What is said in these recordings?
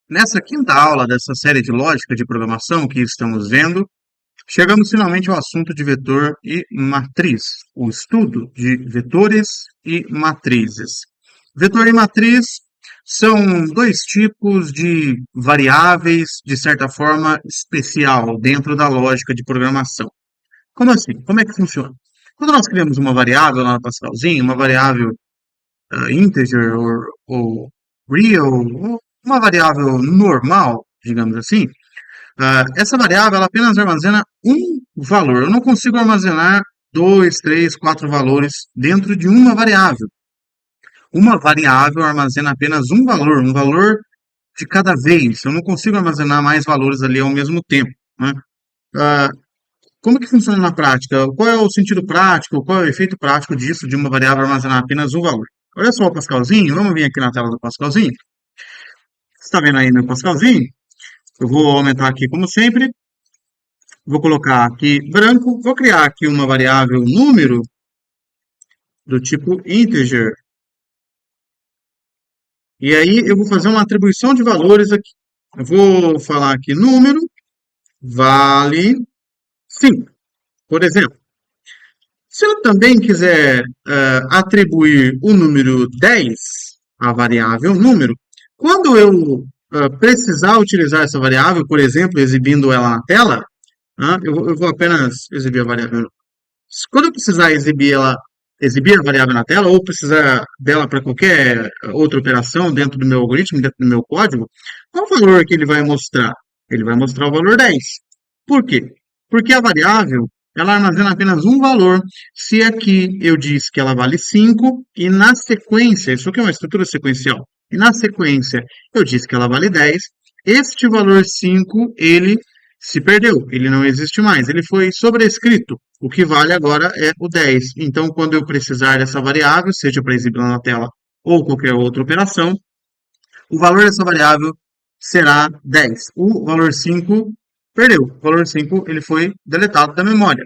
Nessa quinta aula dessa série de lógica de programação que estamos vendo, chegamos finalmente ao assunto de vetor e matriz, o estudo de vetores e matrizes. Vetor e matriz são dois tipos de variáveis, de certa forma, especial dentro da lógica de programação. Como assim? Como é que funciona? Quando nós criamos uma variável lá no Pascalzinho, uma variável integer ou real, ou uma variável normal, digamos assim, essa variável ela apenas armazena um valor. Eu não consigo armazenar dois, três, quatro valores dentro de uma variável. Uma variável armazena apenas um valor de cada vez. Eu não consigo armazenar mais valores ali ao mesmo tempo, né? Ah, como que funciona na prática? Qual é o sentido prático? Qual é o efeito prático disso, de uma variável armazenar apenas um valor? Olha só o Pascalzinho, vamos vir aqui na tela do Pascalzinho. Você está vendo aí no Pascalzinho? Eu vou aumentar aqui como sempre. Vou colocar aqui branco. Vou criar aqui uma variável número do tipo integer. E aí eu vou fazer uma atribuição de valores aqui. Eu vou falar aqui número vale 5, por exemplo. Se eu também quiser atribuir o número 10 à variável número, quando eu precisar utilizar essa variável, por exemplo, exibindo ela na tela, eu vou apenas exibir a variável. Quando eu precisar exibir a variável na tela, ou precisar dela para qualquer outra operação dentro do meu algoritmo, dentro do meu código, qual o valor que ele vai mostrar? Ele vai mostrar o valor 10. Por quê? Porque a variável ela armazena apenas um valor. Se aqui eu disse que ela vale 5 e na sequência, isso aqui é uma estrutura sequencial, e na sequência eu disse que ela vale 10, este valor 5 ele se perdeu, ele não existe mais, ele foi sobrescrito. O que vale agora é o 10. Então, quando eu precisar dessa variável, seja para exibir na tela ou qualquer outra operação, o valor dessa variável será 10. O valor 5 perdeu. O valor 5 ele foi deletado da memória.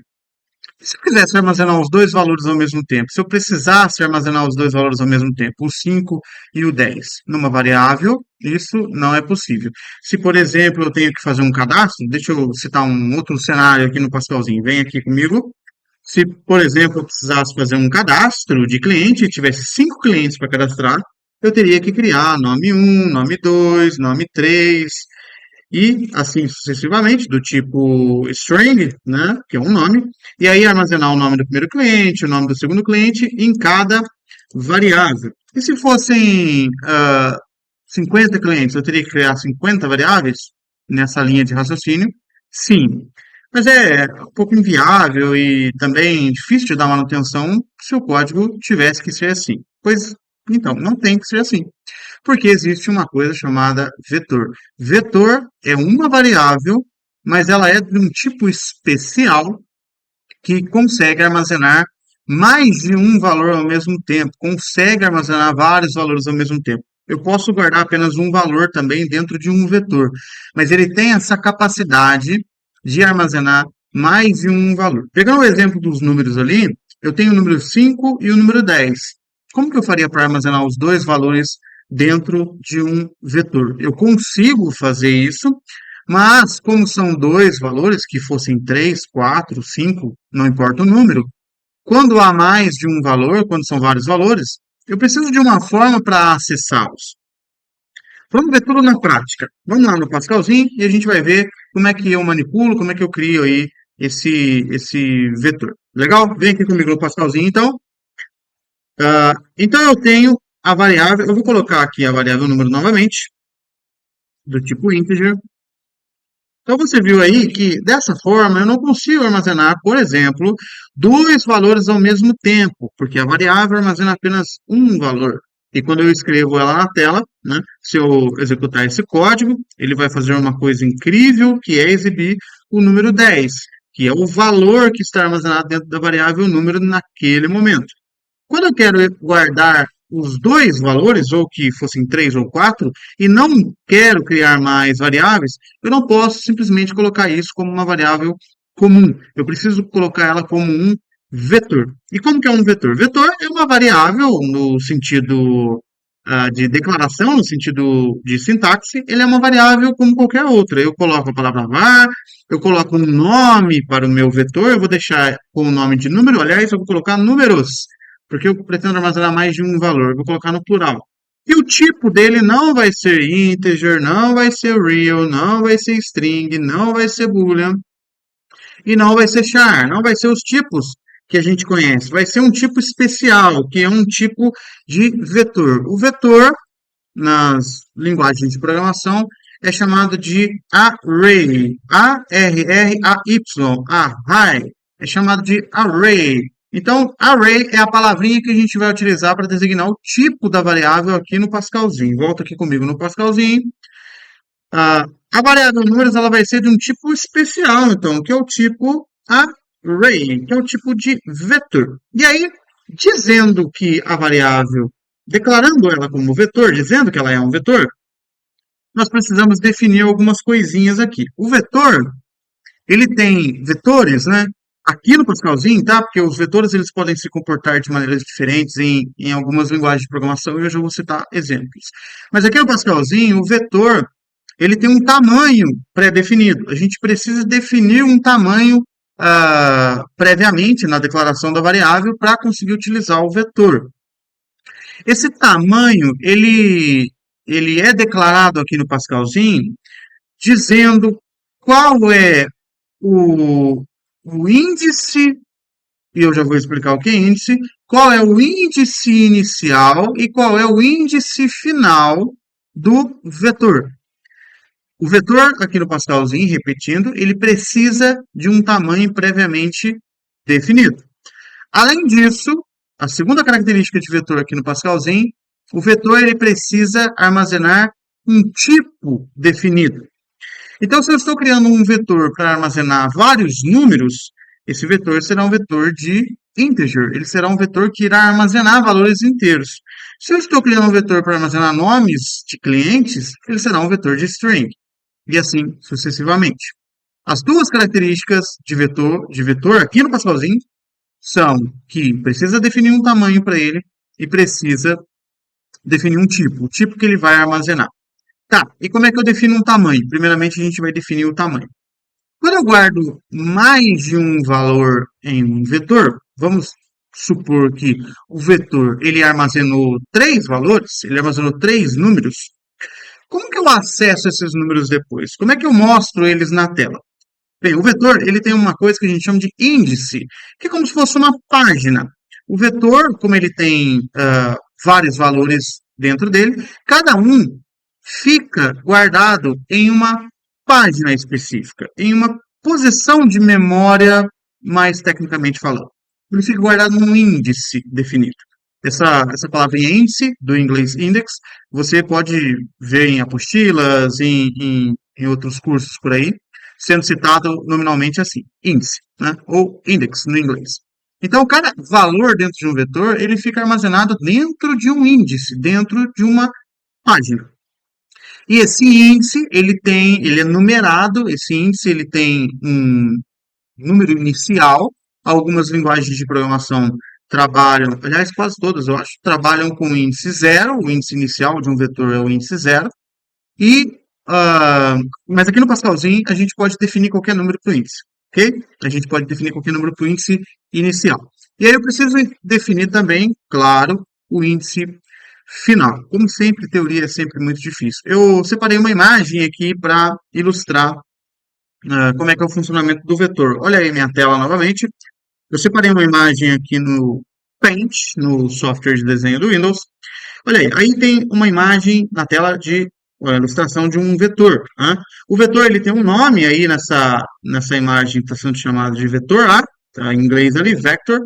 Se eu quisesse armazenar os dois valores ao mesmo tempo, se eu precisasse armazenar os dois valores ao mesmo tempo, o 5 e o 10, numa variável, isso não é possível. Se, por exemplo, eu tenho que fazer um cadastro, deixa eu citar um outro cenário aqui no Pascalzinho, vem aqui comigo. Se, por exemplo, eu precisasse fazer um cadastro de cliente e tivesse 5 clientes para cadastrar, eu teria que criar nome um, nome 2, nome 3 e assim sucessivamente, do tipo string, né, que é um nome, e aí armazenar o nome do primeiro cliente, o nome do segundo cliente em cada variável. E se fossem 50 clientes, eu teria que criar 50 variáveis nessa linha de raciocínio? Sim. Mas é um pouco inviável e também difícil de dar manutenção se o código tivesse que ser assim. Pois então, não tem que ser assim. Porque existe uma coisa chamada vetor. Vetor é uma variável, mas ela é de um tipo especial que consegue armazenar mais de um valor ao mesmo tempo, consegue armazenar vários valores ao mesmo tempo. Eu posso guardar apenas um valor também dentro de um vetor, mas ele tem essa capacidade de armazenar mais de um valor. Pegando o exemplo dos números ali, eu tenho o número 5 e o número 10. Como que eu faria para armazenar os dois valores dentro de um vetor? Eu consigo fazer isso, mas, como são dois valores, que fossem 3, 4, 5, não importa o número, quando há mais de um valor, quando são vários valores, eu preciso de uma forma para acessá-los. Vamos ver tudo na prática. Vamos lá no Pascalzinho e a gente vai ver como é que eu manipulo, como é que eu crio aí esse vetor. Legal? Vem aqui comigo no Pascalzinho, então. Então eu tenho a variável, eu vou colocar aqui a variável número novamente, do tipo integer. Então você viu aí que dessa forma eu não consigo armazenar, por exemplo, dois valores ao mesmo tempo, porque a variável armazena apenas um valor. E quando eu escrevo ela na tela, né, se eu executar esse código, ele vai fazer uma coisa incrível, que é exibir o número 10, que é o valor que está armazenado dentro da variável número naquele momento. Quando eu quero guardar os dois valores, ou que fossem 3 ou 4, e não quero criar mais variáveis, eu não posso simplesmente colocar isso como uma variável comum. Eu preciso colocar ela como um vetor. E como que é um vetor? Vetor é uma variável no sentido de declaração, no sentido de sintaxe, ele é uma variável como qualquer outra. Eu coloco a palavra var, eu coloco um nome para o meu vetor, eu vou deixar com o nome de número, aliás, eu vou colocar números, porque eu pretendo armazenar mais de um valor, eu vou colocar no plural. E o tipo dele não vai ser integer, não vai ser real, não vai ser string, não vai ser boolean, e não vai ser char, não vai ser os tipos que a gente conhece. Vai ser um tipo especial, que é um tipo de vetor. O vetor, nas linguagens de programação, é chamado de array. A-R-R-A-Y. Array. É chamado de array. Então, array é a palavrinha que a gente vai utilizar para designar o tipo da variável aqui no Pascalzinho. Volta aqui comigo no Pascalzinho. A variável números ela vai ser de um tipo especial, então, que é o tipo array, que é o tipo de vetor. E aí, dizendo que a variável, declarando ela como vetor, dizendo que ela é um vetor, nós precisamos definir algumas coisinhas aqui. O vetor, ele tem vetores, né? Aqui no Pascalzinho, tá? Porque os vetores eles podem se comportar de maneiras diferentes em algumas linguagens de programação e eu já vou citar exemplos. Mas aqui no Pascalzinho, o vetor ele tem um tamanho pré-definido. A gente precisa definir um tamanho previamente na declaração da variável para conseguir utilizar o vetor. Esse tamanho, ele é declarado aqui no Pascalzinho, dizendo qual é o, o índice, e eu já vou explicar o que é índice, qual é o índice inicial e qual é o índice final do vetor. O vetor aqui no Pascalzinho, repetindo, ele precisa de um tamanho previamente definido. Além disso, a segunda característica de vetor aqui no Pascalzinho, o vetor ele precisa armazenar um tipo definido. Então, se eu estou criando um vetor para armazenar vários números, esse vetor será um vetor de integer. Ele será um vetor que irá armazenar valores inteiros. Se eu estou criando um vetor para armazenar nomes de clientes, ele será um vetor de string e assim sucessivamente. As duas características de vetor aqui no Pascalzinho são que precisa definir um tamanho para ele e precisa definir um tipo, o tipo que ele vai armazenar. Tá, e como é que eu defino um tamanho? Primeiramente, a gente vai definir o tamanho. Quando eu guardo mais de um valor em um vetor, vamos supor que o vetor ele armazenou três valores, ele armazenou três números. Como que eu acesso esses números depois? Como é que eu mostro eles na tela? Bem, o vetor ele tem uma coisa que a gente chama de índice, que é como se fosse uma página. O vetor, como ele tem vários valores dentro dele, cada um fica guardado em uma página específica, em uma posição de memória, mais tecnicamente falando. Ele fica guardado num índice definido. Essa palavrinha índice, do inglês index, você pode ver em apostilas, em outros cursos por aí, sendo citado nominalmente assim, índice, né? Ou index no inglês. Então, cada valor dentro de um vetor, ele fica armazenado dentro de um índice, dentro de uma página. E esse índice, ele é numerado, esse índice ele tem um número inicial. Algumas linguagens de programação trabalham, aliás, quase todas, eu acho, trabalham com o índice zero, o índice inicial de um vetor é o índice zero. E, mas aqui no Pascalzinho, a gente pode definir qualquer número para o índice, ok? A gente pode definir qualquer número para o índice inicial. E aí eu preciso definir também, claro, o índice final. Como sempre, teoria é sempre muito difícil. Eu separei uma imagem aqui para ilustrar como é que é o funcionamento do vetor. Olha aí minha tela novamente. Eu separei uma imagem aqui no Paint, no software de desenho do Windows. Olha aí tem uma imagem na tela de ilustração de um vetor. Né? O vetor ele tem um nome aí nessa imagem que está sendo chamado de vetor, tá? Em inglês ali, vector.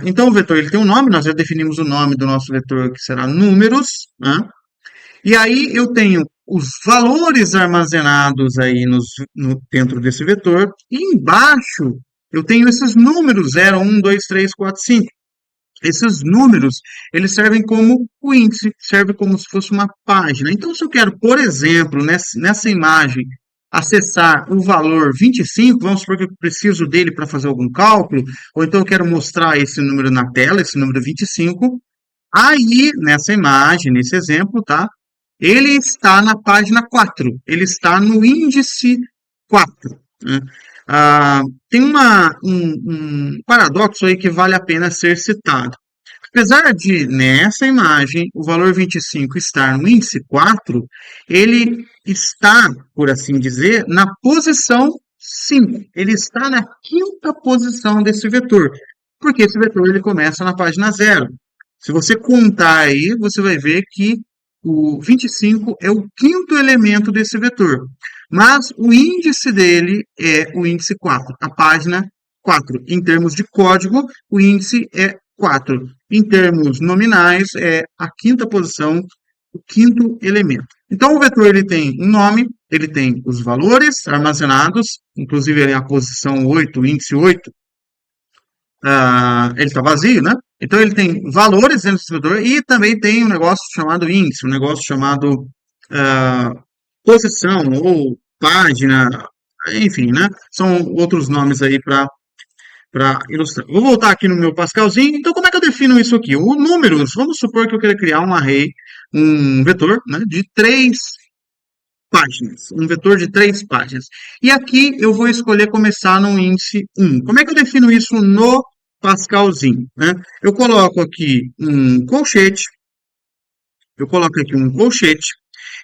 Então o vetor ele tem um nome, nós já definimos o nome do nosso vetor que será números, né? E aí eu tenho os valores armazenados aí dentro desse vetor, e embaixo eu tenho esses números 0, 1, 2, 3, 4, 5. Esses números, eles servem como o índice, serve como se fosse uma página. Então, se eu quero, por exemplo, nessa imagem, acessar o valor 25, vamos supor que eu preciso dele para fazer algum cálculo, ou então eu quero mostrar esse número na tela, esse número 25, Aí, nessa imagem, nesse exemplo, tá? Ele está na página 4. Ele está no índice 4. Né? Ah, tem um paradoxo aí que vale a pena ser citado. Apesar de, nessa imagem, o valor 25 estar no índice 4, ele está, por assim dizer, na posição 5. Ele está na quinta posição desse vetor, porque esse vetor ele começa na página 0. Se você contar aí, você vai ver que o 25 é o quinto elemento desse vetor, mas o índice dele é o índice 4, a página 4. Em termos de código, o índice é 4. Em termos nominais, é a quinta posição, o quinto elemento. Então, o vetor ele tem um nome, ele tem os valores armazenados, inclusive ele é a posição 8, o índice 8, ele está vazio, né? Então, ele tem valores dentro desse vetor e também tem um negócio chamado índice, um negócio chamado ah, posição ou página, enfim, né? São outros nomes aí para ilustrar. Vou voltar aqui no meu Pascalzinho. Então, como é que eu defino isso aqui? O números, vamos supor que eu queira criar um array, um vetor, né, de 3 páginas. Um vetor de 3 páginas. E aqui eu vou escolher começar no índice 1. Como é que eu defino isso no Pascalzinho? Né? Eu coloco aqui um colchete. Eu coloco aqui um colchete.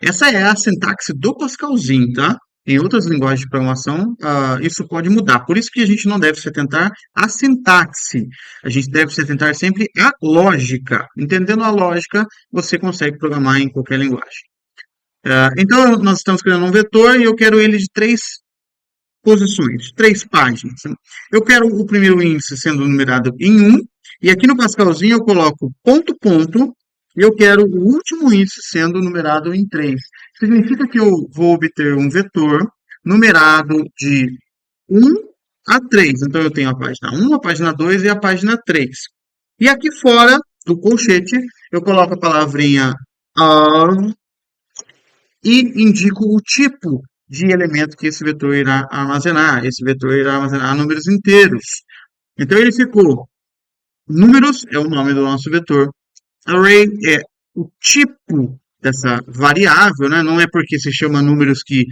Essa é a sintaxe do Pascalzinho, tá? Em outras linguagens de programação, isso pode mudar. Por isso que a gente não deve se atentar à sintaxe. A gente deve se atentar sempre à lógica. Entendendo a lógica, você consegue programar em qualquer linguagem. Então, nós estamos criando um vetor e eu quero ele de 3 posições, 3 páginas. Eu quero o primeiro índice sendo numerado em 1, e aqui no Pascalzinho eu coloco ponto, ponto, e eu quero o último índice sendo numerado em 3. Significa que eu vou obter um vetor numerado de 1 a 3. Então eu tenho a página 1, a página 2 e a página 3. E aqui fora do colchete eu coloco a palavrinha of e indico o tipo de elemento que esse vetor irá armazenar. Esse vetor irá armazenar números inteiros. Então ele ficou. Números é o nome do nosso vetor. Array é o tipo dessa variável, né? Não é porque se chama números que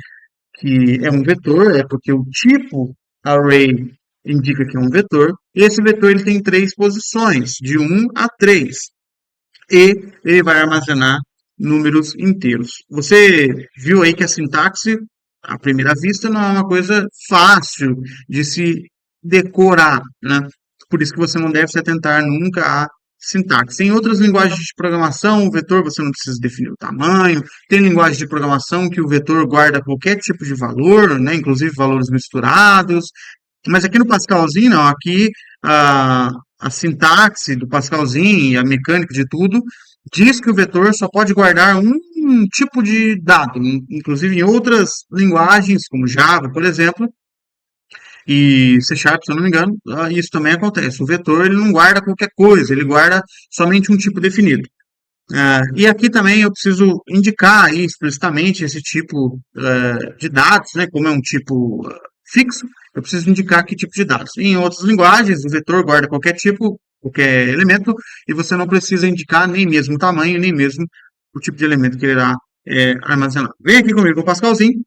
é um vetor, é porque o tipo array indica que é um vetor. Esse vetor ele tem 3 posições, de 1 a 3. E ele vai armazenar números inteiros. Você viu aí que a sintaxe, à primeira vista, não é uma coisa fácil de se decorar, né? Por isso que você não deve se atentar nunca à sintaxe. Em outras linguagens de programação, o vetor você não precisa definir o tamanho. Tem linguagem de programação que o vetor guarda qualquer tipo de valor, né? Inclusive valores misturados. Mas aqui no Pascalzinho, não. Aqui a sintaxe do Pascalzinho e a mecânica de tudo diz que o vetor só pode guardar um tipo de dado. Inclusive em outras linguagens, como Java, por exemplo, e C Sharp, se eu não me engano, isso também acontece. O vetor ele não guarda qualquer coisa, ele guarda somente um tipo definido. E aqui também eu preciso indicar aí explicitamente esse tipo de dados, né? Como é um tipo fixo, eu preciso indicar que tipo de dados. Em outras linguagens, o vetor guarda qualquer tipo, qualquer elemento, e você não precisa indicar nem mesmo o tamanho, nem mesmo o tipo de elemento que ele irá armazenar. Vem aqui comigo com o Pascalzinho.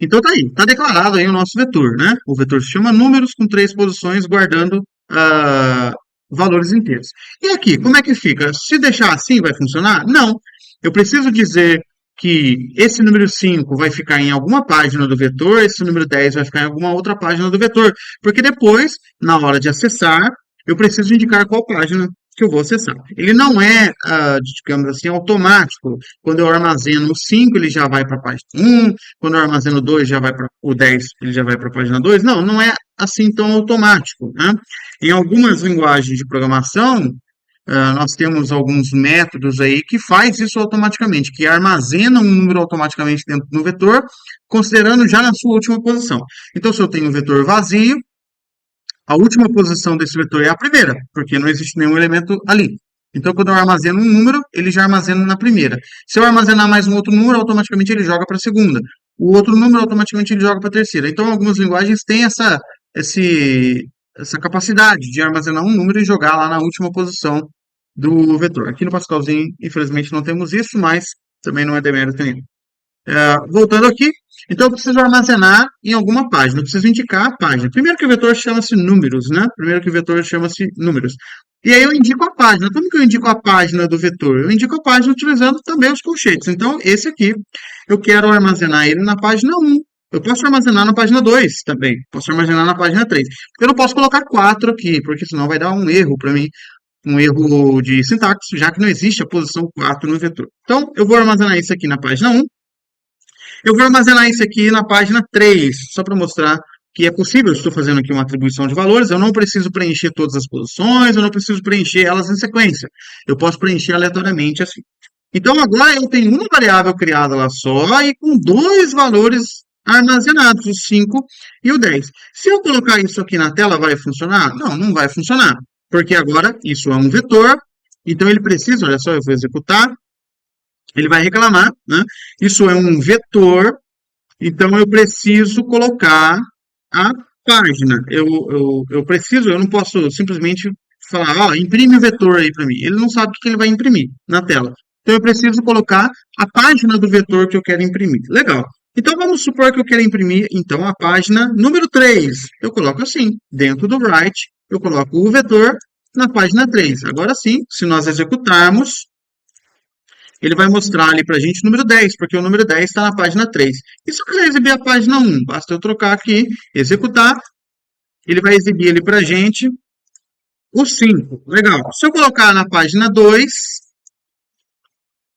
Então tá aí, tá declarado aí o nosso vetor, né? O vetor se chama números com 3 posições guardando valores inteiros. E aqui, como é que fica? Se deixar assim, vai funcionar? Não. Eu preciso dizer que esse número 5 vai ficar em alguma página do vetor, esse número 10 vai ficar em alguma outra página do vetor, porque depois, na hora de acessar, eu preciso indicar qual página que eu vou acessar. Ele não é, digamos assim, automático. Quando eu armazeno o 5, ele já vai para a página 1, quando eu armazeno o 2, já vai para o 10, ele já vai para a página 2. Não, não é assim tão automático, né? Em algumas linguagens de programação, nós temos alguns métodos aí que faz isso automaticamente, que armazena um número automaticamente dentro do vetor, considerando já na sua última posição. Então, se eu tenho um vetor vazio, a última posição desse vetor é a primeira, porque não existe nenhum elemento ali. Então, quando eu armazeno um número, ele já armazena na primeira. Se eu armazenar mais um outro número, automaticamente ele joga para a segunda. O outro número, automaticamente ele joga para a terceira. Então, algumas linguagens têm essa capacidade de armazenar um número e jogar lá na última posição do vetor. Aqui no Pascalzinho, infelizmente, não temos isso, mas também não é demérito nenhum. Voltando aqui, então eu preciso armazenar em alguma página, eu preciso indicar a página. Primeiro que o vetor chama-se números, né? Primeiro que o vetor chama-se números. E aí eu indico a página. Como que eu indico a página do vetor? Eu indico a página utilizando também os colchetes. Então, esse aqui, eu quero armazenar ele na página 1. Eu posso armazenar na página 2 também. Posso armazenar na página 3. Eu não posso colocar 4 aqui, porque senão vai dar um erro para mim, um erro de sintaxe, já que não existe a posição 4 no vetor. Então, eu vou armazenar isso aqui na página 1. Eu vou armazenar isso aqui na página 3, só para mostrar que é possível. Eu estou fazendo aqui uma atribuição de valores, eu não preciso preencher todas as posições, eu não preciso preencher elas em sequência. Eu posso preencher aleatoriamente assim. Então, agora eu tenho uma variável criada lá só e com dois valores armazenados, o 5 e o 10. Se eu colocar isso aqui na tela, vai funcionar? Não, não vai funcionar, porque agora isso é um vetor, então ele precisa, olha só, eu vou executar, ele vai reclamar, né? Isso é um vetor, então eu preciso colocar a página. Eu preciso, eu não posso simplesmente falar, ó, imprime o vetor aí para mim. Ele não sabe o que ele vai imprimir na tela. Então eu preciso colocar a página do vetor que eu quero imprimir. Legal. Então vamos supor que eu quero imprimir então a página número 3. Eu coloco assim, dentro do write, eu coloco o vetor na página 3. Agora sim, se nós executarmos, ele vai mostrar ali para a gente o número 10, porque o número 10 está na página 3. E se eu quiser exibir a página 1, basta eu trocar aqui, executar, ele vai exibir ele para a gente o 5. Legal. Se eu colocar na página 2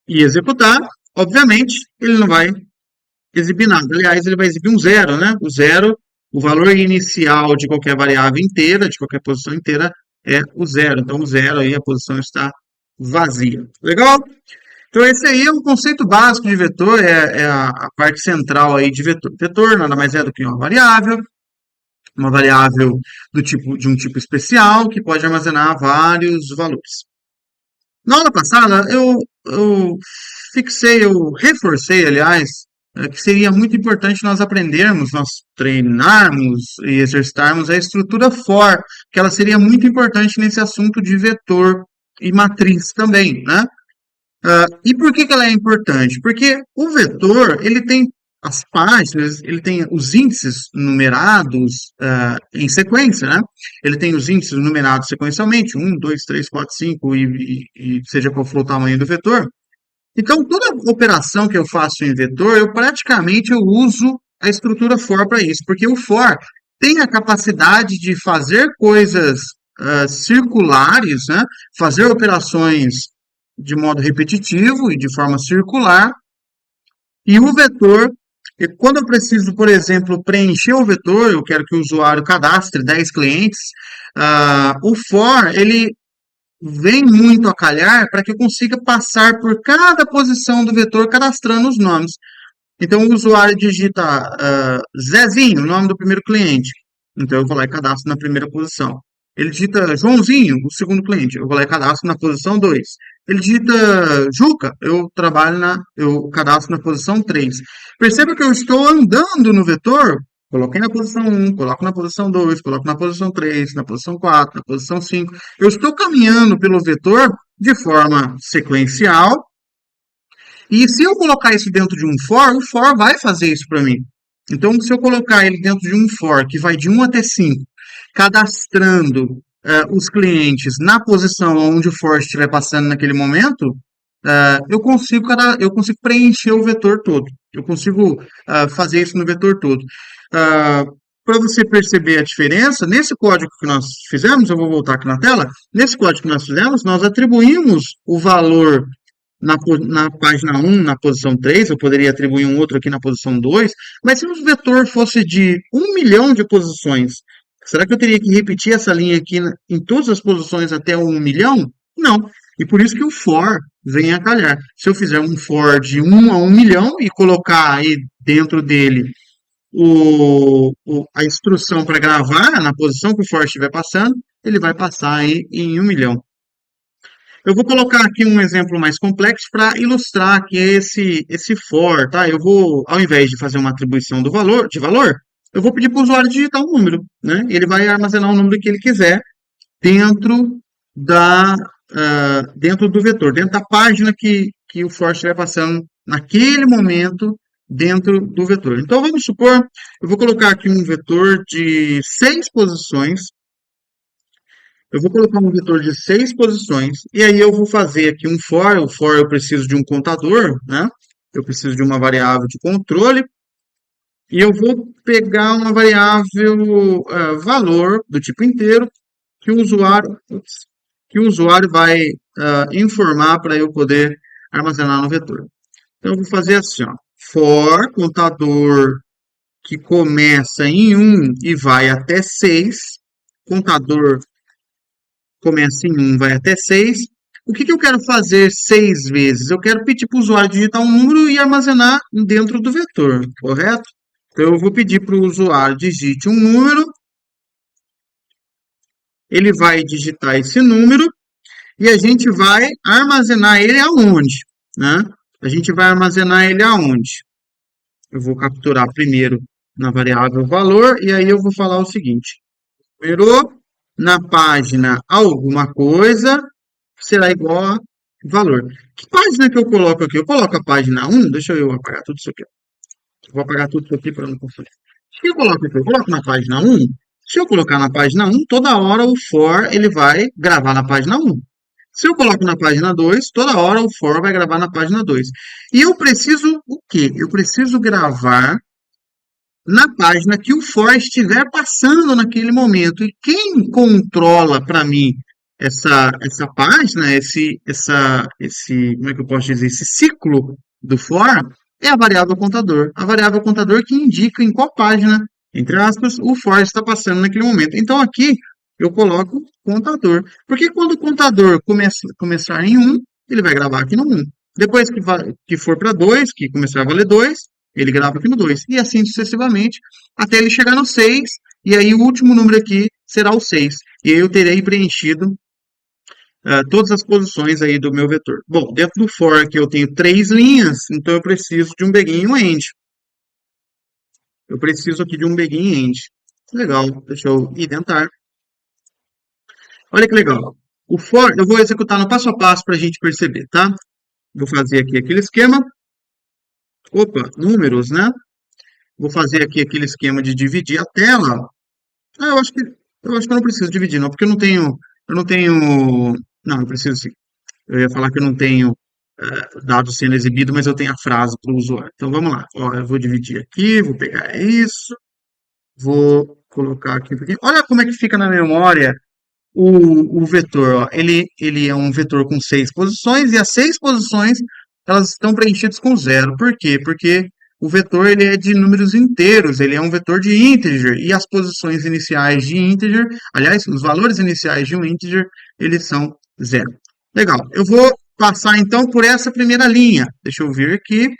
e executar, obviamente, ele não vai exibir nada. Aliás, ele vai exibir um zero, né? O zero, o valor inicial de qualquer variável inteira, de qualquer posição inteira, é o zero. Então, o zero aí, a posição está vazia. Legal? Então, esse aí é um conceito básico de vetor, é a parte central aí de vetor. Vetor nada mais é do que uma variável do tipo, de um tipo especial, que pode armazenar vários valores. Na aula passada, eu eu reforcei, aliás, que seria muito importante nós aprendermos, nós treinarmos e exercitarmos a estrutura for, que ela seria muito importante nesse assunto de vetor e matriz também, né? E por que que ela é importante? Porque o vetor, ele tem as páginas, ele tem os índices numerados em sequência, né? Ele tem os índices numerados sequencialmente, 1, 2, 3, 4, 5, e seja qual for o tamanho do vetor. Então, toda operação que eu faço em vetor, eu uso a estrutura for para isso, porque o for tem a capacidade de fazer coisas circulares, né? Fazer operações de modo repetitivo e de forma circular, e o vetor, quando eu preciso, por exemplo, preencher o vetor, eu quero que o usuário cadastre 10 clientes, o for, ele vem muito a calhar para que eu consiga passar por cada posição do vetor cadastrando os nomes. Então, o usuário digita Zezinho, o nome do primeiro cliente. Então, eu vou lá e cadastro na primeira posição. Ele digita Joãozinho, o segundo cliente. Eu vou lá e cadastro na posição 2. Ele digita Juca, eu cadastro na posição 3. Perceba que eu estou andando no vetor, coloquei na posição 1, coloco na posição 2, coloco na posição 3, na posição 4, na posição 5. Eu estou caminhando pelo vetor de forma sequencial, e se eu colocar isso dentro de um for, o for vai fazer isso para mim. Então, se eu colocar ele dentro de um for que vai de 1 até 5, cadastrando os clientes na posição onde o for estiver passando naquele momento, eu consigo preencher o vetor todo. Eu consigo fazer isso no vetor todo. Para você perceber a diferença, nesse código que nós fizemos, eu vou voltar aqui na tela, nesse código que nós fizemos, nós atribuímos o valor na página 1, na posição 3, eu poderia atribuir um outro aqui na posição 2, mas se o vetor fosse de 1 milhão de posições, será que eu teria que repetir essa linha aqui em todas as posições até 1 milhão? Não. E por isso que o for vem a calhar. Se eu fizer um for de 1 a 1 milhão e colocar aí dentro dele a instrução para gravar na posição que o for estiver passando, ele vai passar aí em 1 milhão. Eu vou colocar aqui um exemplo mais complexo para ilustrar aqui esse for, tá? Eu vou, ao invés de fazer uma atribuição de valor, eu vou pedir para o usuário digitar um número, né? Ele vai armazenar o número que ele quiser dentro dentro do vetor, dentro da página que o for estiver passando naquele momento dentro do vetor. Então, vamos supor, eu vou colocar aqui um vetor de 6 posições. Eu vou colocar um vetor de 6 posições, e aí eu vou fazer aqui um for. O for eu preciso de um contador, né? Eu preciso de uma variável de controle, e eu vou pegar uma variável valor do tipo inteiro que o usuário, vai informar para eu poder armazenar no vetor. Então, eu vou fazer assim, ó, for contador que começa em 1 e vai até 6, contador começa em 1, vai até 6. O que eu quero fazer 6 vezes? Eu quero pedir para o usuário digitar um número e armazenar dentro do vetor, correto? Então, eu vou pedir para o usuário digite um número, ele vai digitar esse número e a gente vai armazenar ele aonde, né? A gente vai armazenar ele aonde? Eu vou capturar primeiro na variável valor e aí eu vou falar o seguinte: numerou na página alguma coisa será igual a valor. Que página que eu coloco aqui? Eu coloco a página 1, deixa eu apagar tudo isso aqui. Vou apagar tudo isso aqui para não confundir. O que eu coloco aqui? Eu coloco na página 1. Se eu colocar na página 1, toda hora o for ele vai gravar na página 1. Se eu coloco na página 2, toda hora o for vai gravar na página 2. E eu preciso o quê? Eu preciso gravar na página que o for estiver passando naquele momento. E quem controla para mim essa página, como é que eu posso dizer, esse ciclo do for, é a variável contador. A variável contador que indica em qual página, entre aspas, o for está passando naquele momento. Então aqui eu coloco contador. Porque quando o contador começar em 1, ele vai gravar aqui no 1. Depois que for para 2, que começar a valer 2, ele grava aqui no 2. E assim sucessivamente, até ele chegar no 6. E aí o último número aqui será o 6. E aí eu terei preenchido todas as posições aí do meu vetor. Bom, dentro do for aqui eu tenho 3 linhas, então eu preciso de um begin e um end. Eu preciso aqui de um begin e end. Legal, deixa eu identar. Olha que legal. O for eu vou executar no passo a passo para a gente perceber, tá? Vou fazer aqui aquele esquema. Opa, números, né? Vou fazer aqui aquele esquema de dividir a tela. Eu acho que eu não preciso dividir, não, porque eu não tenho, não, eu preciso sim. Eu ia falar que eu não tenho dados sendo exibido, mas eu tenho a frase para o usuário. Então vamos lá. Ó, eu vou dividir aqui, vou pegar isso, vou colocar aqui um pouquinho. Olha como é que fica na memória o vetor. Ó. Ele é um vetor com 6 posições e as 6 posições elas estão preenchidas com zero. Por quê? Porque o vetor ele é de números inteiros, ele é um vetor de integer e as posições iniciais de integer, aliás, os valores iniciais de um integer, eles são zero. Legal. Eu vou passar então por essa primeira linha. Deixa eu ver aqui.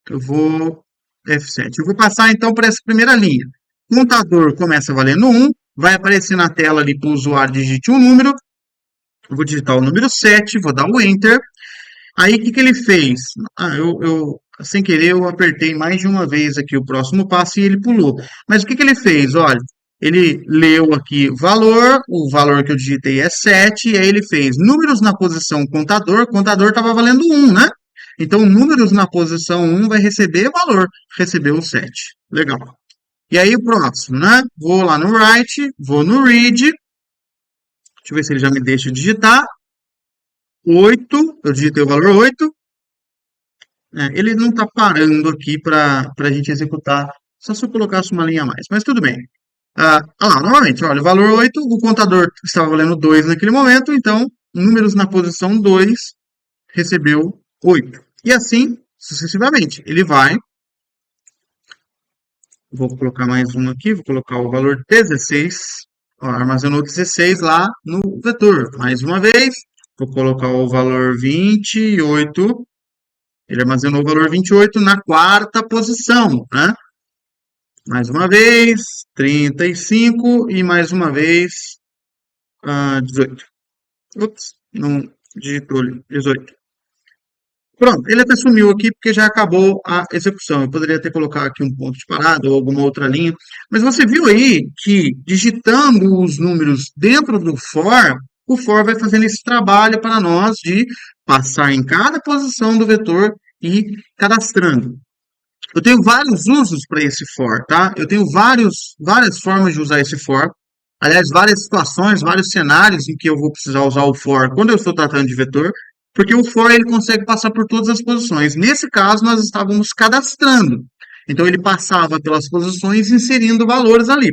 Eu vou F7. Eu vou passar então por essa primeira linha. O contador começa valendo 1, vai aparecer na tela ali para o usuário digite um número. Eu vou digitar o número 7, vou dar o Enter. Aí, o que ele fez? Sem querer, eu apertei mais de uma vez aqui o próximo passo e ele pulou. Mas o que ele fez? Olha, ele leu aqui o valor que eu digitei é 7, e aí ele fez números na posição contador, contador estava valendo 1, né? Então, números na posição 1 vai receber valor, recebeu o 7. Legal. E aí, o próximo, né? Vou lá no write, vou no read, deixa eu ver se ele já me deixa digitar. 8, eu digitei o valor 8. Ele não está parando aqui para a gente executar, só se eu colocasse uma linha a mais, mas tudo bem. Novamente, olha, o valor 8, o contador estava valendo 2 naquele momento, então, números na posição 2 recebeu 8. E assim, sucessivamente, ele vai, vou colocar mais um aqui, vou colocar o valor 16, ó, armazenou 16 lá no vetor. Mais uma vez, vou colocar o valor 28, ele armazenou o valor 28 na quarta posição, né? Mais uma vez, 35 e mais uma vez, 18. Ups, não digitou 18. Pronto, ele até sumiu aqui porque já acabou a execução. Eu poderia ter colocado aqui um ponto de parada ou alguma outra linha. Mas você viu aí que digitando os números dentro do for, o for vai fazendo esse trabalho para nós de passar em cada posição do vetor e cadastrando. Eu tenho vários usos para esse for, tá? Eu tenho várias formas de usar esse for. Aliás, várias situações, vários cenários em que eu vou precisar usar o for quando eu estou tratando de vetor, porque o for ele consegue passar por todas as posições. Nesse caso, nós estávamos cadastrando. Então, ele passava pelas posições inserindo valores ali.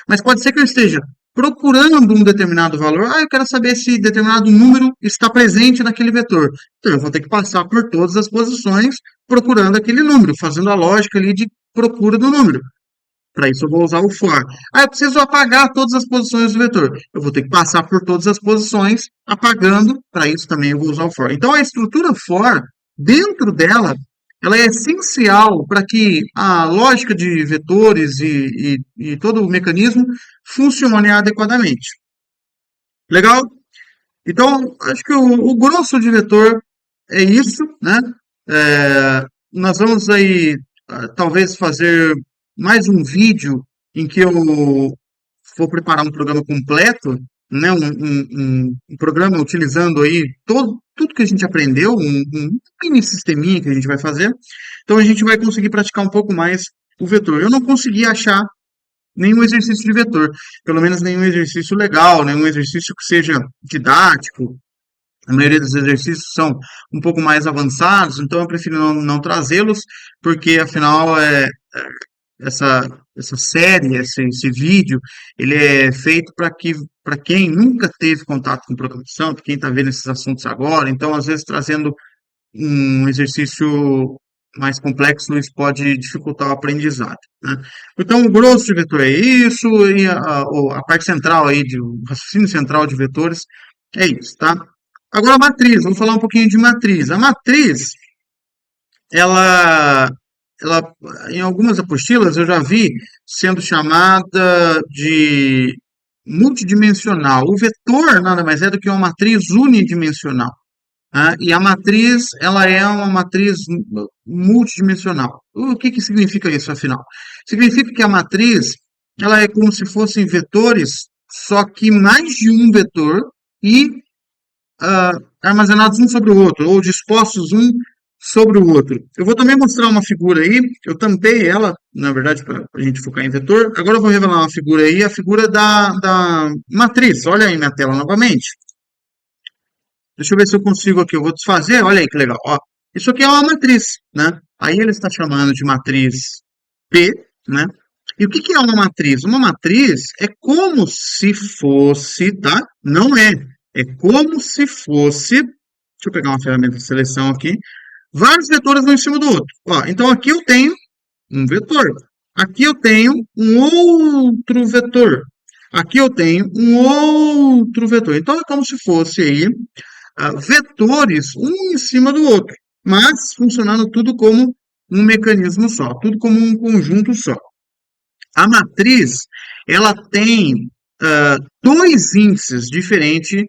Mas pode ser que eu esteja procurando um determinado valor. Ah, eu quero saber se determinado número está presente naquele vetor. Então, eu vou ter que passar por todas as posições procurando aquele número, fazendo a lógica ali de procura do número. Para isso, eu vou usar o for. Ah, eu preciso apagar todas as posições do vetor. Eu vou ter que passar por todas as posições, apagando. Para isso, também eu vou usar o for. Então, a estrutura for, dentro dela, ela é essencial para que a lógica de vetores e todo o mecanismo funcione adequadamente. Legal? Então, acho que o grosso de vetor é isso, né? Nós vamos aí, talvez, fazer mais um vídeo em que eu vou preparar um programa completo, né? Um programa utilizando aí tudo que a gente aprendeu, um mini sisteminha que a gente vai fazer. Então, a gente vai conseguir praticar um pouco mais o vetor. Eu não consegui achar nenhum exercício de vetor, pelo menos nenhum exercício legal, nenhum exercício que seja didático. A maioria dos exercícios são um pouco mais avançados, então eu prefiro não trazê-los, porque afinal essa, essa série, esse vídeo, ele é feito para quem nunca teve contato com programação, para quem está vendo esses assuntos agora, então às vezes trazendo um exercício mais complexo, isso pode dificultar o aprendizado, né? Então, o grosso de vetor é isso, e a parte central aí, o raciocínio central de vetores é isso, tá? Agora, a matriz, vamos falar um pouquinho de matriz. A matriz, ela, ela, em algumas apostilas, eu já vi sendo chamada de multidimensional. O vetor nada mais é do que uma matriz unidimensional. E a matriz, ela é uma matriz multidimensional. O que significa isso, afinal? Significa que a matriz, ela é como se fossem vetores, só que mais de um vetor e armazenados um sobre o outro, ou dispostos um sobre o outro. Eu vou também mostrar uma figura aí, eu tampei ela, na verdade, para a gente focar em vetor. Agora eu vou revelar uma figura aí, a figura da matriz. Olha aí minha tela novamente. Deixa eu ver se eu consigo aqui. Eu vou desfazer. Olha aí que legal. Ó, isso aqui é uma matriz, né? Aí ele está chamando de matriz P, né? E o que é uma matriz? Uma matriz é como se fosse, tá? Não é. É como se fosse. Deixa eu pegar uma ferramenta de seleção aqui. Vários vetores um em cima do outro. Ó, então aqui eu tenho um vetor. Aqui eu tenho um outro vetor. Aqui eu tenho um outro vetor. Então é como se fosse aí vetores um em cima do outro, mas funcionando tudo como um mecanismo só, tudo como um conjunto só. A matriz, ela tem dois índices diferentes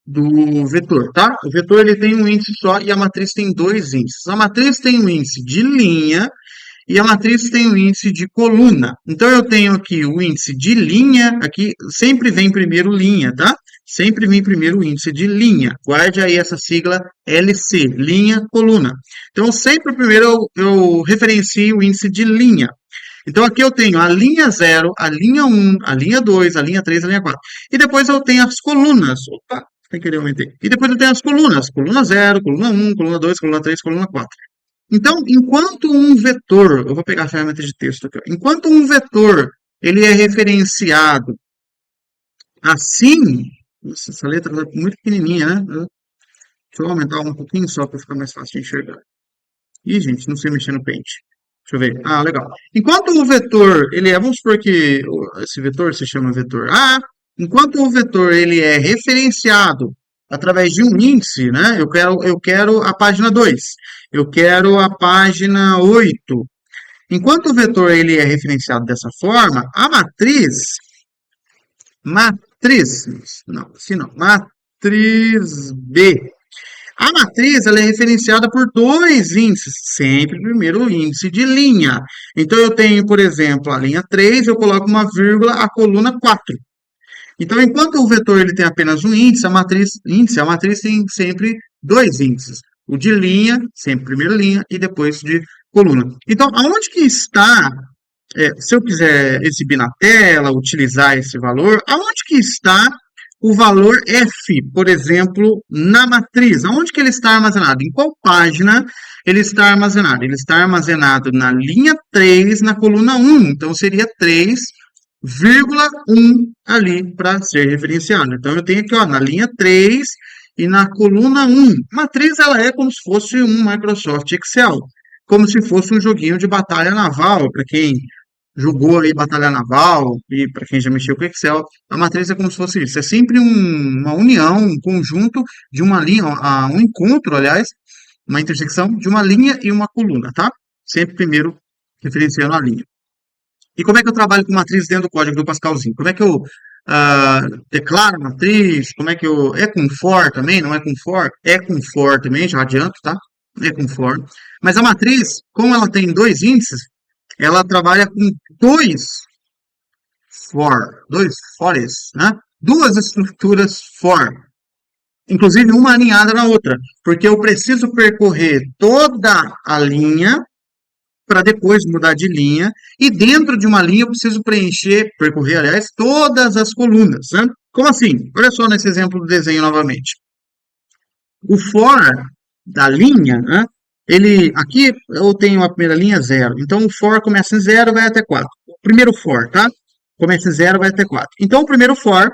do vetor, tá? O vetor ele tem um índice só e a matriz tem dois índices. A matriz tem um índice de linha e a matriz tem um índice de coluna. Então, eu tenho aqui o índice de linha, aqui sempre vem primeiro linha, tá? Sempre vem primeiro o índice de linha. Guarde aí essa sigla LC, linha, coluna. Então, sempre primeiro eu referencio o índice de linha. Então, aqui eu tenho a linha 0, a linha 1, a linha 2, a linha 3, a linha 4. E depois eu tenho as colunas. Opa, sem querer aumentei. E depois eu tenho as colunas. Coluna 0, coluna 1, coluna 2, coluna 3, coluna 4. Então, enquanto um vetor, eu vou pegar a ferramenta de texto aqui, enquanto um vetor ele é referenciado assim, nossa, essa letra está muito pequenininha, né? Deixa eu aumentar um pouquinho só para ficar mais fácil de enxergar. Ih, gente, não sei mexer no Paint. Deixa eu ver. Ah, legal. Enquanto o vetor, ele é, vamos supor que esse vetor se chama vetor A, enquanto o vetor ele é referenciado através de um índice, né? Eu quero a página 2. Eu quero a página 8. Enquanto o vetor ele é referenciado dessa forma, a matriz B. A matriz ela é referenciada por dois índices, sempre primeiro o índice de linha. Então, eu tenho, por exemplo, a linha 3, eu coloco uma vírgula, a coluna 4. Então, enquanto o vetor ele tem apenas um índice, a matriz tem sempre dois índices. O de linha, sempre primeira linha, e depois de coluna. Então, aonde que está, se eu quiser exibir na tela, utilizar esse valor, aonde que está o valor F, por exemplo, na matriz? Aonde que ele está armazenado? Em qual página ele está armazenado? Ele está armazenado na linha 3, na coluna 1. Então, seria 3,1 ali para ser referenciado. Então, eu tenho aqui, ó, na linha 3 e na coluna 1. Matriz, ela é como se fosse um Microsoft Excel, como se fosse um joguinho de batalha naval, para quem jogou aí batalha naval e para quem já mexeu com Excel, a matriz é como se fosse isso. É sempre uma união, um conjunto de uma linha, um encontro, aliás, uma intersecção de uma linha e uma coluna, tá? Sempre primeiro referenciando a linha. E como é que eu trabalho com matriz dentro do código do Pascalzinho? Como é que eu declaro matriz? Como é que eu... É com for também? Não é com for? É com for também, já adianto, tá? É com for. Mas a matriz, como ela tem dois índices, ela trabalha com dois fores, né? Duas estruturas for, inclusive uma alinhada na outra, porque eu preciso percorrer toda a linha para depois mudar de linha, e dentro de uma linha eu preciso percorrer, aliás, todas as colunas, né? Como assim? Olha só nesse exemplo do desenho novamente. O for da linha, né? Aqui eu tenho a primeira linha 0. Então o for começa em 0 e vai até 4. O primeiro for, tá? Começa em 0 e vai até 4. Então o primeiro for,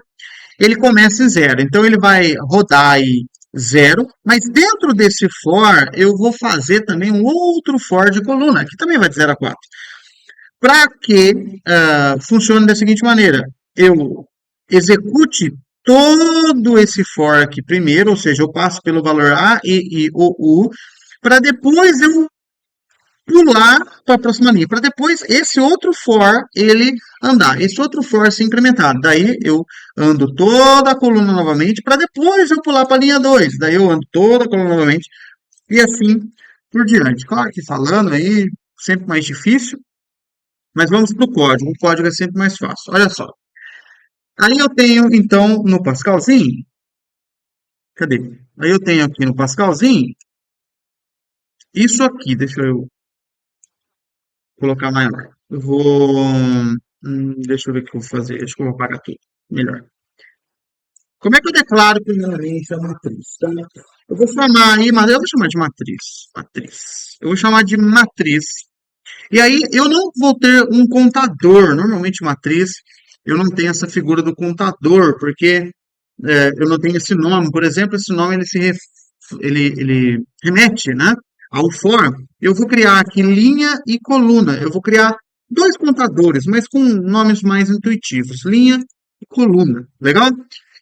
ele começa em 0. Então ele vai rodar aí 0. Mas dentro desse for, eu vou fazer também um outro for de coluna, que também vai de 0 a 4. Para que funcione da seguinte maneira. Eu execute todo esse for aqui primeiro, ou seja, eu passo pelo valor A, E, I, O, U, para depois eu pular para a próxima linha, para depois esse outro for ele andar, esse outro for se incrementar. Daí eu ando toda a coluna novamente, para depois eu pular para a linha 2. Daí eu ando toda a coluna novamente, e assim por diante. Claro que falando aí, sempre mais difícil, mas vamos para o código. O código é sempre mais fácil. Olha só. Aí eu tenho, então, no Pascalzinho, cadê? Aí eu tenho aqui no Pascalzinho, isso aqui, deixa eu colocar maior. Eu vou. Deixa eu ver o que eu vou fazer. Acho que eu vou apagar tudo. Melhor. Como é que eu declaro primeiramente a matriz? Tá? Eu vou chamar aí, mas eu vou chamar de matriz. Matriz. Eu vou chamar de matriz. E aí eu não vou ter um contador. Normalmente matriz, eu não tenho essa figura do contador, porque eu não tenho esse nome. Por exemplo, esse nome ele remete, né, ao for. Eu vou criar aqui linha e coluna. Eu vou criar dois contadores, mas com nomes mais intuitivos. Linha e coluna. Legal?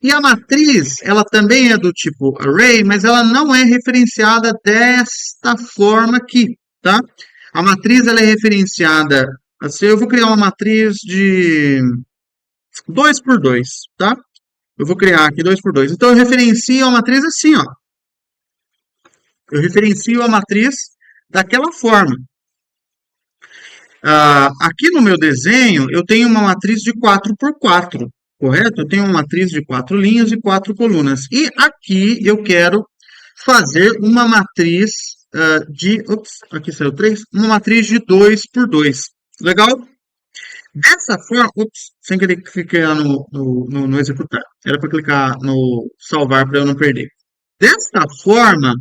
E a matriz, ela também é do tipo array, mas ela não é referenciada desta forma aqui, tá? A matriz, ela é referenciada assim, eu vou criar uma matriz de 2 por 2, tá? Eu vou criar aqui 2 por 2. Então, eu referencio a matriz assim, ó. Eu referencio a matriz daquela forma. Aqui no meu desenho, eu tenho uma matriz de 4 por 4, correto? Eu tenho uma matriz de 4 linhas e 4 colunas. E aqui eu quero fazer uma matriz aqui saiu 3, uma matriz de 2 por 2. Legal? Dessa forma, sem querer clicar no executar. Era para clicar no salvar para eu não perder. Desta forma,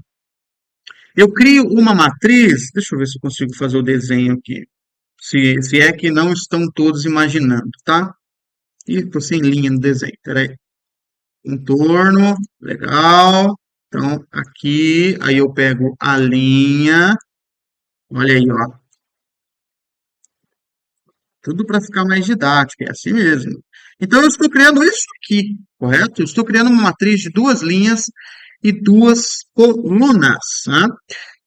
eu crio uma matriz. Deixa eu ver se eu consigo fazer o desenho aqui. Se é que não estão todos imaginando, tá? Ih, tô sem linha no desenho. Peraí. Contorno, legal. Então, aqui, aí eu pego a linha. Olha aí, ó. Tudo para ficar mais didático, é assim mesmo. Então, eu estou criando isso aqui, correto? Eu estou criando uma matriz de duas linhas e duas colunas, né?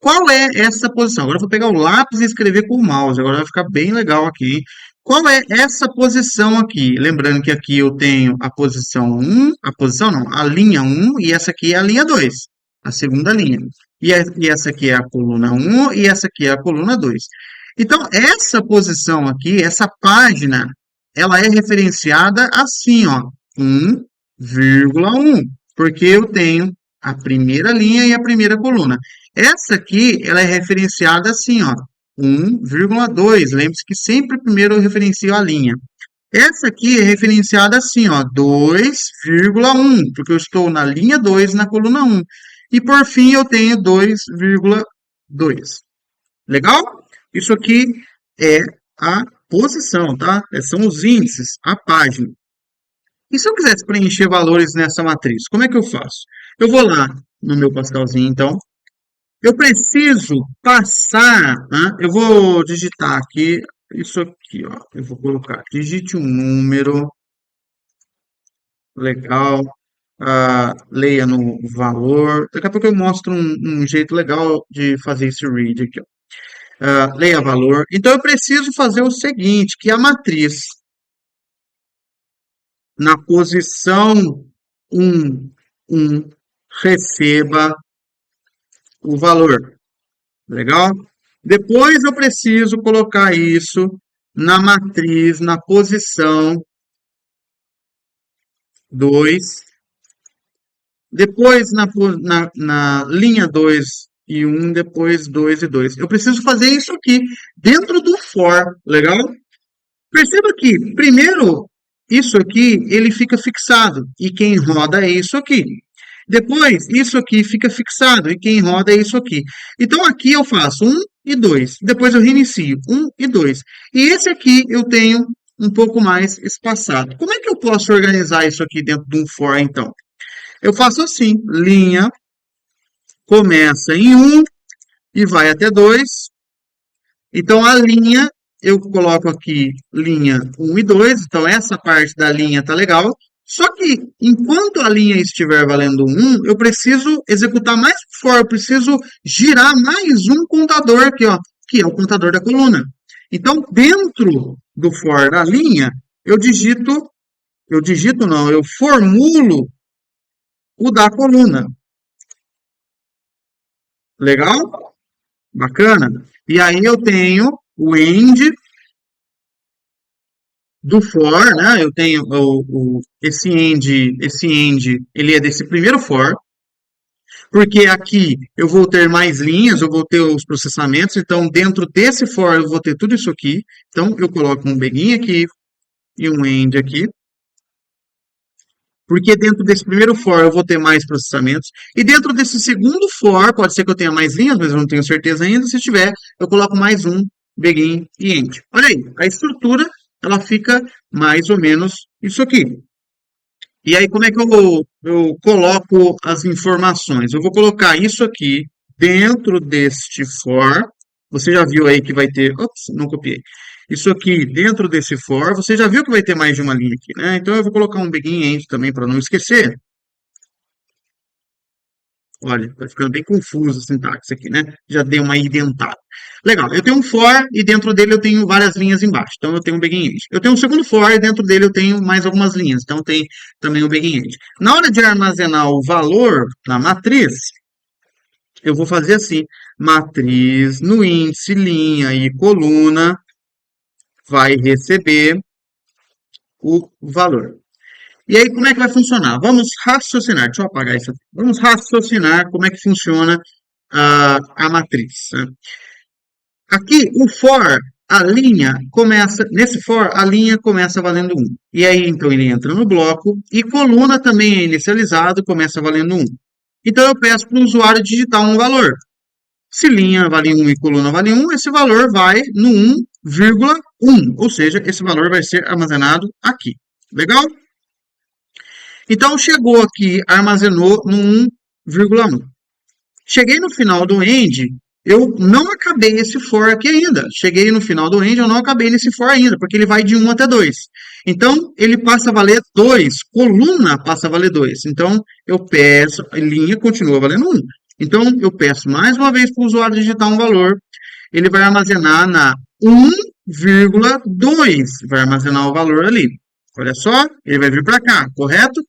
Qual é essa posição? Agora eu vou pegar o lápis e escrever com o mouse. Agora vai ficar bem legal aqui, hein? Qual é essa posição aqui? Lembrando que aqui eu tenho a posição 1, a posição não, a linha 1, e essa aqui é a linha 2, a segunda linha. E essa aqui é a coluna 1 e essa aqui é a coluna 2. Então, essa posição aqui, essa página, ela é referenciada assim, ó. 1,1, porque eu tenho a primeira linha e a primeira coluna. Essa aqui, ela é referenciada assim, ó, 1,2. Lembre-se que sempre primeiro eu referencio a linha. Essa aqui é referenciada assim, ó, 2,1, porque eu estou na linha 2 na coluna 1. E por fim eu tenho 2,2. Legal? Isso aqui é a posição, tá? São os índices, a página. E se eu quisesse preencher valores nessa matriz, como é que eu faço? Eu vou lá no meu Pascalzinho, então. Eu preciso passar, né? Eu vou digitar aqui, isso aqui, ó. Eu vou colocar, digite um número, legal, leia no valor. Daqui a pouco eu mostro um jeito legal de fazer esse read aqui, ó. Leia valor. Então eu preciso fazer o seguinte, que a matriz na posição 1, 1, receba o valor. Legal? Depois eu preciso colocar isso na matriz, na posição 2. Depois na linha 2 e 1, depois 2 e 2. Eu preciso fazer isso aqui dentro do for, legal? Perceba que, primeiro, isso aqui, ele fica fixado, e quem roda é isso aqui. Depois, isso aqui fica fixado, e quem roda é isso aqui. Então, aqui eu faço 1 e 2. Depois eu reinicio, 1 e 2. E esse aqui eu tenho um pouco mais espaçado. Como é que eu posso organizar isso aqui dentro de um for, então? Eu faço assim, linha começa em 1 e vai até 2. Então, a linha, eu coloco aqui linha 1 e 2. Então, essa parte da linha tá legal. Só que, enquanto a linha estiver valendo 1, eu preciso executar mais for. Eu preciso girar mais um contador aqui, ó, que é o contador da coluna. Então, dentro do for da linha, eu formulo o da coluna. Legal? Bacana? E aí eu tenho o end do for, né? Eu tenho esse end, ele é desse primeiro for, porque aqui eu vou ter mais linhas, eu vou ter os processamentos, então dentro desse for eu vou ter tudo isso aqui. Então eu coloco um begin aqui e um end aqui. Porque dentro desse primeiro for eu vou ter mais processamentos. E dentro desse segundo for, pode ser que eu tenha mais linhas, mas eu não tenho certeza ainda. Se tiver, eu coloco mais um, begin e end. Olha aí, a estrutura, ela fica mais ou menos isso aqui. E aí, como é que eu coloco as informações? Eu vou colocar isso aqui dentro deste for. Você já viu aí que vai ter... Ops, não copiei. Isso aqui dentro desse for, você já viu que vai ter mais de uma linha aqui, né? Então, eu vou colocar um begin end também para não esquecer. Olha, tá ficando bem confuso a sintaxe aqui, né? Já dei uma indentada. Legal, eu tenho um for e dentro dele eu tenho várias linhas embaixo. Então eu tenho um begin end. Eu tenho um segundo for e dentro dele eu tenho mais algumas linhas. Então tem também o begin end. Na hora de armazenar o valor na matriz, eu vou fazer assim: matriz no índice, linha e coluna vai receber o valor. E aí, como é que vai funcionar? Vamos raciocinar. Deixa eu apagar isso aqui. Vamos raciocinar como é que funciona a matriz, né? Aqui, o for, a linha começa, nesse for, a linha começa valendo 1. E aí, então, ele entra no bloco e coluna também é inicializado, começa valendo 1. Então, eu peço para o usuário digitar um valor. Se linha vale 1 e coluna vale 1, esse valor vai no 1,1. Ou seja, esse valor vai ser armazenado aqui. Legal? Então, chegou aqui, armazenou no 1,1. Cheguei no final do end, eu não acabei esse for aqui ainda. Cheguei no final do end, eu não acabei nesse for ainda, porque ele vai de 1 até 2. Então, ele passa a valer 2. Coluna passa a valer 2. Então, eu peço, a linha continua valendo 1. Então, eu peço mais uma vez para o usuário digitar um valor. Ele vai armazenar na 1,2. Vai armazenar o valor ali. Olha só, ele vai vir para cá, correto?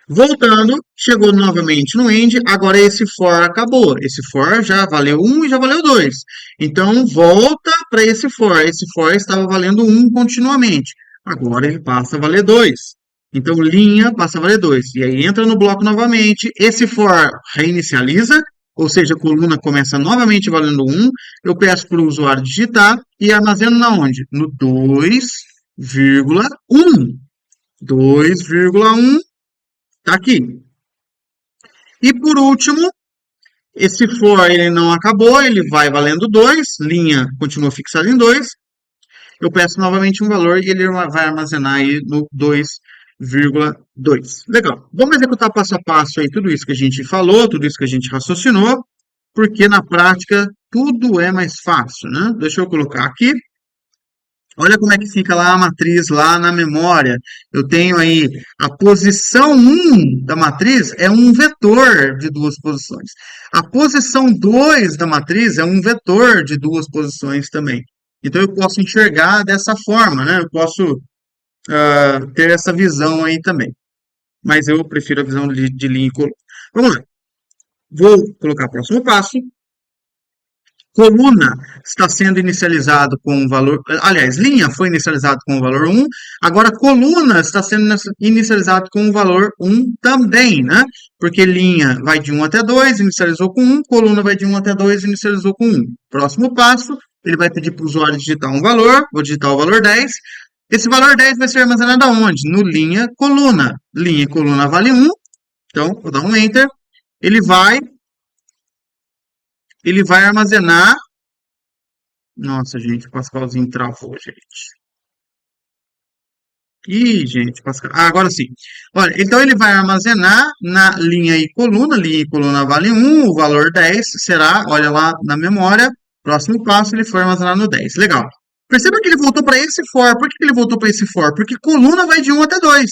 Voltando, chegou novamente no end, agora esse for acabou. Esse for já valeu 1 e já valeu 2. Então, volta para esse for. Esse for estava valendo 1 continuamente. Agora ele passa a valer 2. Então, linha passa a valer 2. E aí entra no bloco novamente. Esse for reinicializa, ou seja, a coluna começa novamente valendo 1. Eu peço para o usuário digitar e armazeno na onde? No 2,1. 2,1 está aqui. E por último, esse for ele não acabou, ele vai valendo 2. Linha continua fixada em 2. Eu peço novamente um valor e ele vai armazenar aí no 2,2. Legal. Vamos executar passo a passo aí tudo isso que a gente falou, tudo isso que a gente raciocinou, porque na prática tudo é mais fácil, né? Deixa eu colocar aqui. Olha como é que fica lá a matriz lá na memória. Eu tenho aí a posição 1 da matriz é um vetor de duas posições. A posição 2 da matriz é um vetor de duas posições também. Então eu posso enxergar dessa forma, né? Eu posso ter essa visão aí também. Mas eu prefiro a visão de linha e coluna. Vamos lá. Vou colocar o próximo passo. Coluna está sendo inicializado com o valor. Aliás, linha foi inicializado com o valor 1. Agora, coluna está sendo inicializado com o valor 1 também, né? Porque linha vai de 1 até 2, inicializou com 1. Coluna vai de 1 até 2, inicializou com 1. Próximo passo, ele vai pedir para o usuário digitar um valor. Vou digitar o valor 10. Esse valor 10 vai ser armazenado aonde? No linha coluna. Linha e coluna vale 1. Então, vou dar um Enter. Ele vai armazenar. Nossa, gente, o Pascalzinho travou, gente. Ih, gente, Pascal. Ah, agora sim. Olha, então ele vai armazenar na linha e coluna vale 1, o valor 10 será, olha lá na memória, próximo passo ele foi armazenar no 10. Legal. Perceba que ele voltou para esse for. Por que ele voltou para esse for? Porque coluna vai de 1 até 2.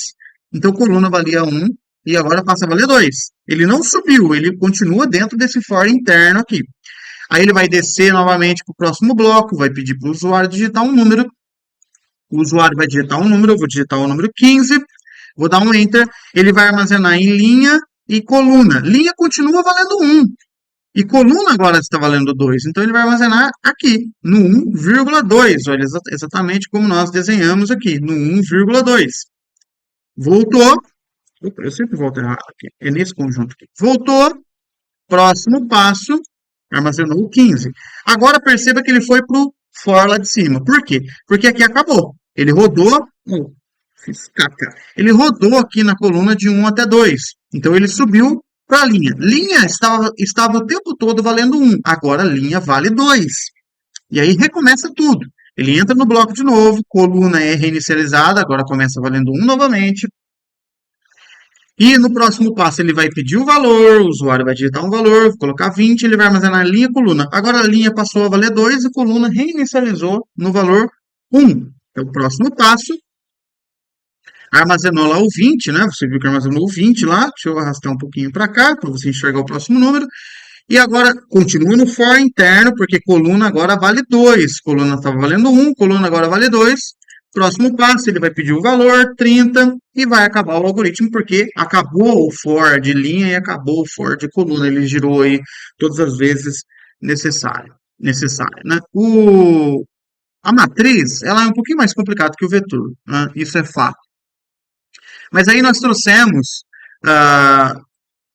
Então coluna valia 1 e agora passa a valer 2. Ele não subiu, ele continua dentro desse for interno aqui. Aí ele vai descer novamente para o próximo bloco, vai pedir para o usuário digitar um número. O usuário vai digitar um número, eu vou digitar o número 15, vou dar um Enter, ele vai armazenar em linha e coluna. Linha continua valendo 1, e coluna agora está valendo 2, então ele vai armazenar aqui, no 1,2, olha, exatamente como nós desenhamos aqui, no 1,2. Voltou, opa, eu sempre volto errado aqui, é nesse conjunto aqui. Voltou, próximo passo, armazenou o 15. Agora perceba que ele foi para o for lá de cima. Por quê? Porque aqui acabou. Ele rodou. Fiz caca. Ele rodou aqui na coluna de 1 até 2. Então ele subiu para a linha. Linha estava o tempo todo valendo 1. Agora linha vale 2. E aí recomeça tudo. Ele entra no bloco de novo, coluna é reinicializada, agora começa valendo 1 novamente. E no próximo passo ele vai pedir o valor, o usuário vai digitar um valor, vou colocar 20, ele vai armazenar linha e coluna. Agora a linha passou a valer 2 e a coluna reinicializou no valor 1. Então, o próximo passo, armazenou lá o 20, né? Você viu que armazenou o 20 lá. Deixa eu arrastar um pouquinho para cá, para você enxergar o próximo número. E agora, continua no for interno, porque coluna agora vale 2. Coluna estava valendo 1, coluna agora vale 2. Próximo passo, ele vai pedir o valor, 30, e vai acabar o algoritmo, porque acabou o for de linha e acabou o for de coluna. Ele girou aí todas as vezes necessário, né? A matriz, ela é um pouquinho mais complicada que o vetor, né? Isso é fato. Mas aí nós trouxemos ah,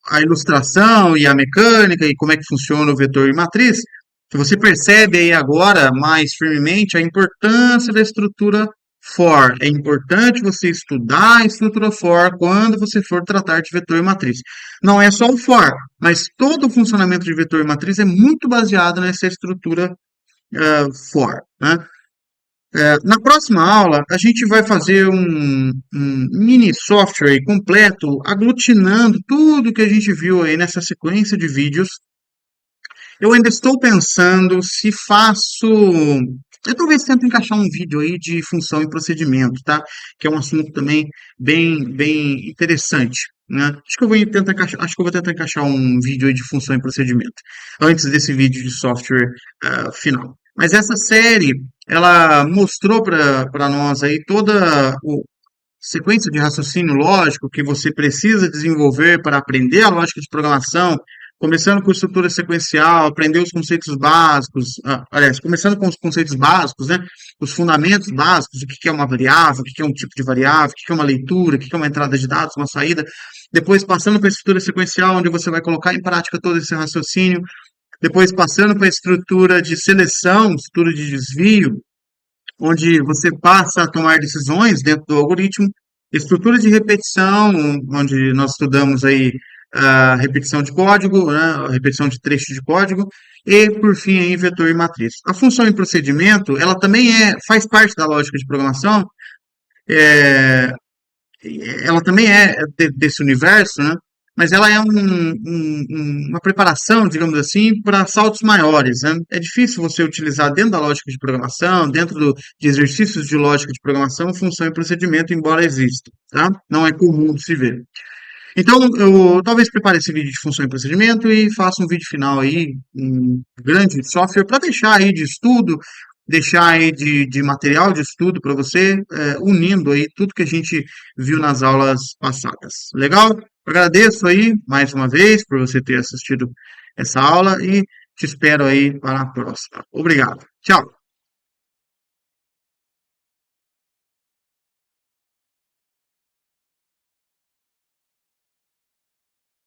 a ilustração e a mecânica e como é que funciona o vetor e matriz. Você percebe aí agora mais firmemente a importância da estrutura for. É importante você estudar a estrutura for quando você for tratar de vetor e matriz. Não é só o for, mas todo o funcionamento de vetor e matriz é muito baseado nessa estrutura for, né? Na próxima aula, a gente vai fazer um mini software completo, aglutinando tudo que a gente viu aí nessa sequência de vídeos. Eu ainda estou pensando se faço. Eu talvez tento encaixar um vídeo aí de função e procedimento, tá? Que é um assunto também bem interessante, né? Acho que eu vou tentar encaixar um vídeo aí de função e procedimento antes desse vídeo de software final. Mas essa série, ela mostrou para nós aí toda a sequência de raciocínio lógico que você precisa desenvolver para aprender a lógica de programação começando com estrutura sequencial, aprender os conceitos básicos, aliás, começando com os conceitos básicos, né? Os fundamentos básicos, o que que é uma variável, o que que é um tipo de variável, o que que é uma leitura, o que que é uma entrada de dados, uma saída. Depois passando para a estrutura sequencial, onde você vai colocar em prática todo esse raciocínio. Depois passando para a estrutura de seleção, estrutura de desvio, onde você passa a tomar decisões dentro do algoritmo, estrutura de repetição, onde nós estudamos aí a repetição de código, né, a repetição de trecho de código, e por fim aí vetor e matriz. A função em procedimento, ela também faz parte da lógica de programação, é, ela também desse universo, né? Mas ela é uma preparação, digamos assim, para saltos maiores, né? É difícil você utilizar dentro da lógica de programação, de exercícios de lógica de programação, função e procedimento, embora exista, tá? Não é comum de se ver. Então, eu talvez prepare esse vídeo de função e procedimento e faça um vídeo final aí, um grande software, para deixar aí de estudo, deixar aí de material de estudo para você, unindo aí tudo que a gente viu nas aulas passadas. Legal? Agradeço aí mais uma vez por você ter assistido essa aula e te espero aí para a próxima. Obrigado. Tchau.